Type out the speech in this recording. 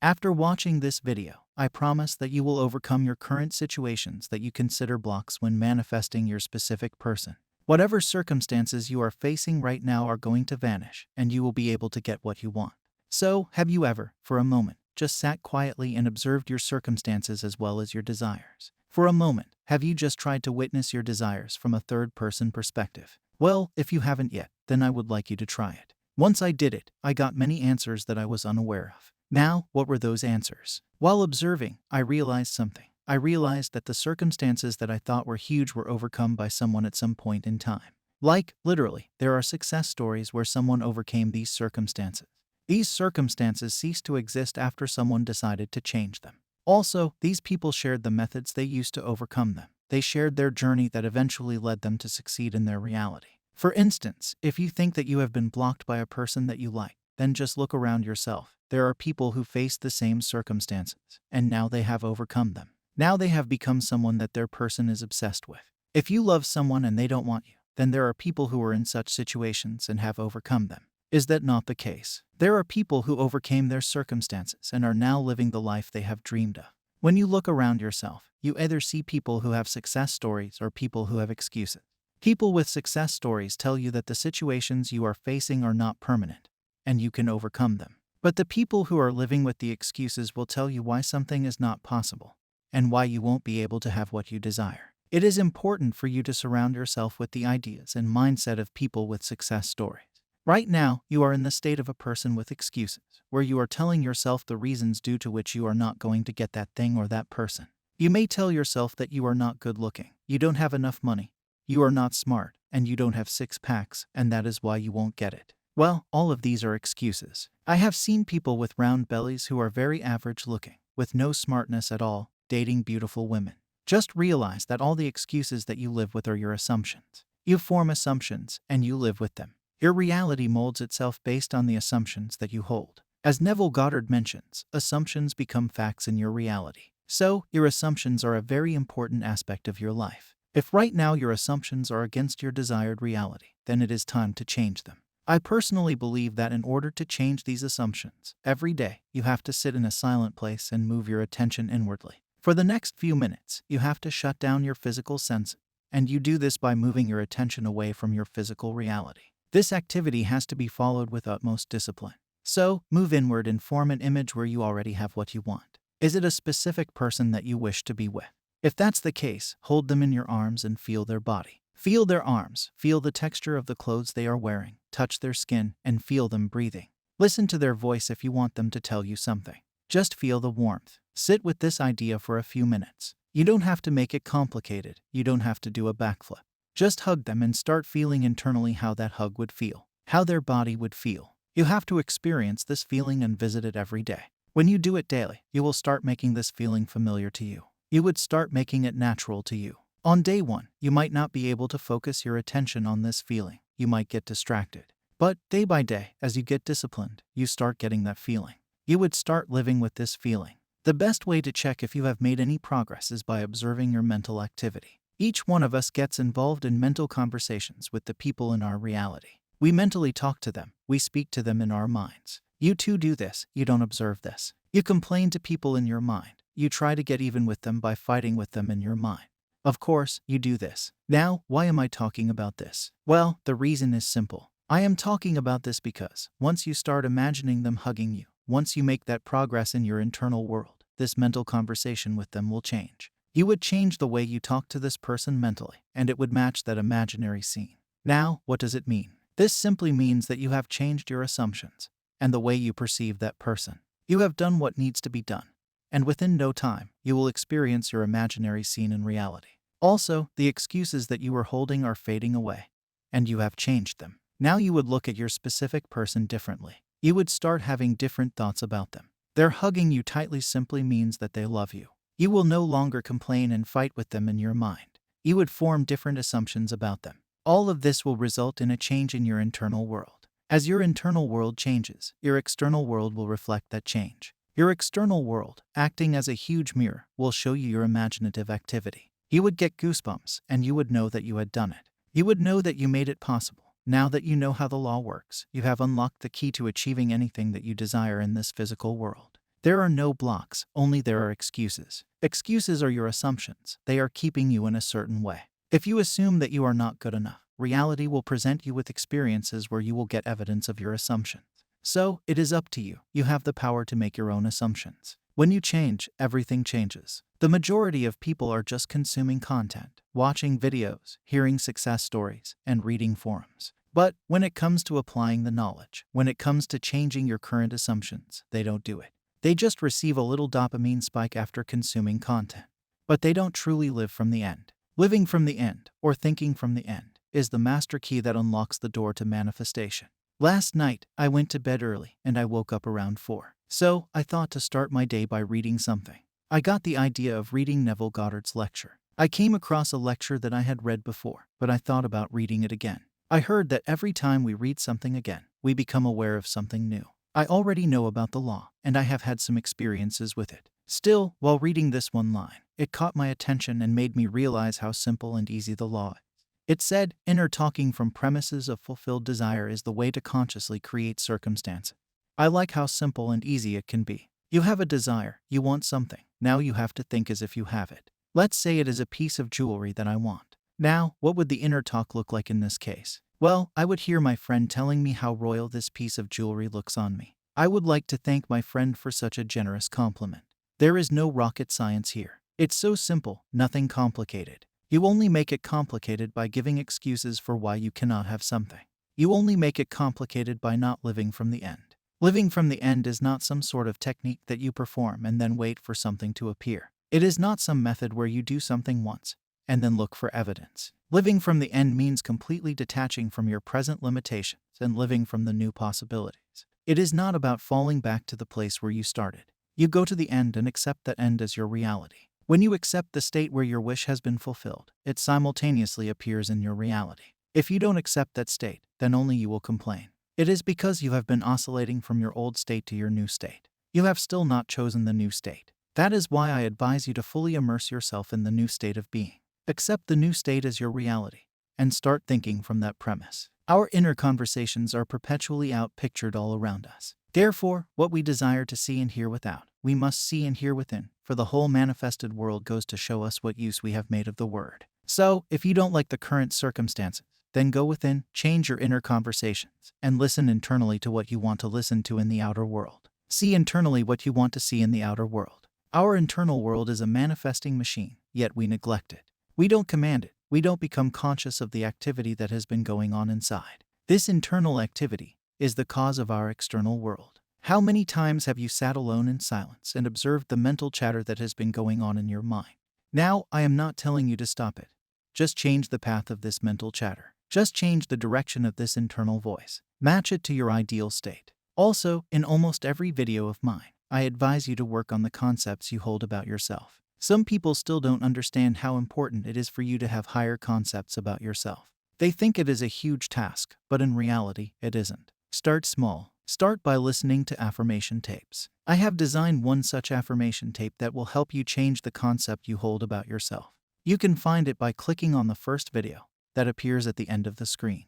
After watching this video, I promise that you will overcome your current situations that you consider blocks when manifesting your specific person. Whatever circumstances you are facing right now are going to vanish, and you will be able to get what you want. So, have you ever, for a moment, just sat quietly and observed your circumstances as well as your desires? For a moment, have you just tried to witness your desires from a third-person perspective? Well, if you haven't yet, then I would like you to try it. Once I did it, I got many answers that I was unaware of. Now, what were those answers? While observing, I realized something. I realized that the circumstances that I thought were huge were overcome by someone at some point in time. Like, literally, there are success stories where someone overcame these circumstances. These circumstances ceased to exist after someone decided to change them. Also, these people shared the methods they used to overcome them. They shared their journey that eventually led them to succeed in their reality. For instance, if you think that you have been blocked by a person that you like, then just look around yourself. There are people who faced the same circumstances, and now they have overcome them. Now they have become someone that their person is obsessed with. If you love someone and they don't want you, then there are people who are in such situations and have overcome them. Is that not the case? There are people who overcame their circumstances and are now living the life they have dreamed of. When you look around yourself, you either see people who have success stories or people who have excuses. People with success stories tell you that the situations you are facing are not permanent, and you can overcome them. But the people who are living with the excuses will tell you why something is not possible, and why you won't be able to have what you desire. It is important for you to surround yourself with the ideas and mindset of people with success stories. Right now, you are in the state of a person with excuses, where you are telling yourself the reasons due to which you are not going to get that thing or that person. You may tell yourself that you are not good looking, you don't have enough money, you are not smart, and you don't have 6 packs, and that is why you won't get it. Well, all of these are excuses. I have seen people with round bellies who are very average looking, with no smartness at all, dating beautiful women. Just realize that all the excuses that you live with are your assumptions. You form assumptions, and you live with them. Your reality molds itself based on the assumptions that you hold. As Neville Goddard mentions, assumptions become facts in your reality. So, your assumptions are a very important aspect of your life. If right now your assumptions are against your desired reality, then it is time to change them. I personally believe that in order to change these assumptions, every day you have to sit in a silent place and move your attention inwardly. For the next few minutes, you have to shut down your physical senses, and you do this by moving your attention away from your physical reality. This activity has to be followed with utmost discipline. So, move inward and form an image where you already have what you want. Is it a specific person that you wish to be with? If that's the case, hold them in your arms and feel their body. Feel their arms, feel the texture of the clothes they are wearing, touch their skin, and feel them breathing. Listen to their voice if you want them to tell you something. Just feel the warmth. Sit with this idea for a few minutes. You don't have to make it complicated. You don't have to do a backflip. Just hug them and start feeling internally how that hug would feel, how their body would feel. You have to experience this feeling and visit it every day. When you do it daily, you will start making this feeling familiar to you. You would start making it natural to you. On day 1, you might not be able to focus your attention on this feeling. You might get distracted. But day by day, as you get disciplined, you start getting that feeling. You would start living with this feeling. The best way to check if you have made any progress is by observing your mental activity. Each one of us gets involved in mental conversations with the people in our reality. We mentally talk to them. We speak to them in our minds. You too do this. You don't observe this. You complain to people in your mind. You try to get even with them by fighting with them in your mind. Of course, you do this. Now, why am I talking about this? Well, the reason is simple. I am talking about this because once you start imagining them hugging you, once you make that progress in your internal world, this mental conversation with them will change. You would change the way you talk to this person mentally, and it would match that imaginary scene. Now, what does it mean? This simply means that you have changed your assumptions and the way you perceive that person. You have done what needs to be done, and within no time, you will experience your imaginary scene in reality. Also, the excuses that you were holding are fading away, and you have changed them. Now you would look at your specific person differently. You would start having different thoughts about them. Their hugging you tightly simply means that they love you. You will no longer complain and fight with them in your mind. You would form different assumptions about them. All of this will result in a change in your internal world. As your internal world changes, your external world will reflect that change. Your external world, acting as a huge mirror, will show you your imaginative activity. You would get goosebumps, and you would know that you had done it. You would know that you made it possible. Now that you know how the law works, you have unlocked the key to achieving anything that you desire in this physical world. There are no blocks, only there are excuses. Excuses are your assumptions. They are keeping you in a certain way. If you assume that you are not good enough, reality will present you with experiences where you will get evidence of your assumptions. So, it is up to you. You have the power to make your own assumptions. When you change, everything changes. The majority of people are just consuming content, watching videos, hearing success stories, and reading forums. But when it comes to applying the knowledge, when it comes to changing your current assumptions, they don't do it. They just receive a little dopamine spike after consuming content. But they don't truly live from the end. Living from the end, or thinking from the end, is the master key that unlocks the door to manifestation. Last night, I went to bed early and I woke up around 4. So, I thought to start my day by reading something. I got the idea of reading Neville Goddard's lecture. I came across a lecture that I had read before, but I thought about reading it again. I heard that every time we read something again, we become aware of something new. I already know about the law, and I have had some experiences with it. Still, while reading this one line, it caught my attention and made me realize how simple and easy the law is. It said, inner talking from premises of fulfilled desire is the way to consciously create circumstances. I like how simple and easy it can be. You have a desire, you want something. Now you have to think as if you have it. Let's say it is a piece of jewelry that I want. Now, what would the inner talk look like in this case? Well, I would hear my friend telling me how royal this piece of jewelry looks on me. I would like to thank my friend for such a generous compliment. There is no rocket science here. It's so simple, nothing complicated. You only make it complicated by giving excuses for why you cannot have something. You only make it complicated by not living from the end. Living from the end is not some sort of technique that you perform and then wait for something to appear. It is not some method where you do something once and then look for evidence. Living from the end means completely detaching from your present limitations and living from the new possibilities. It is not about falling back to the place where you started. You go to the end and accept that end as your reality. When you accept the state where your wish has been fulfilled, it simultaneously appears in your reality. If you don't accept that state, then only you will complain. It is because you have been oscillating from your old state to your new state. You have still not chosen the new state. That is why I advise you to fully immerse yourself in the new state of being. Accept the new state as your reality, and start thinking from that premise. Our inner conversations are perpetually outpictured all around us. Therefore, what we desire to see and hear without, we must see and hear within, for the whole manifested world goes to show us what use we have made of the word. So, if you don't like the current circumstances, then go within, change your inner conversations, and listen internally to what you want to listen to in the outer world. See internally what you want to see in the outer world. Our internal world is a manifesting machine, yet we neglect it. We don't command it. We don't become conscious of the activity that has been going on inside. This internal activity is the cause of our external world. How many times have you sat alone in silence and observed the mental chatter that has been going on in your mind? Now, I am not telling you to stop it. Just change the path of this mental chatter. Just change the direction of this internal voice. Match it to your ideal state. Also, in almost every video of mine, I advise you to work on the concepts you hold about yourself. Some people still don't understand how important it is for you to have higher concepts about yourself. They think it is a huge task, but in reality, it isn't. Start small. Start by listening to affirmation tapes. I have designed one such affirmation tape that will help you change the concept you hold about yourself. You can find it by clicking on the first video that appears at the end of the screen.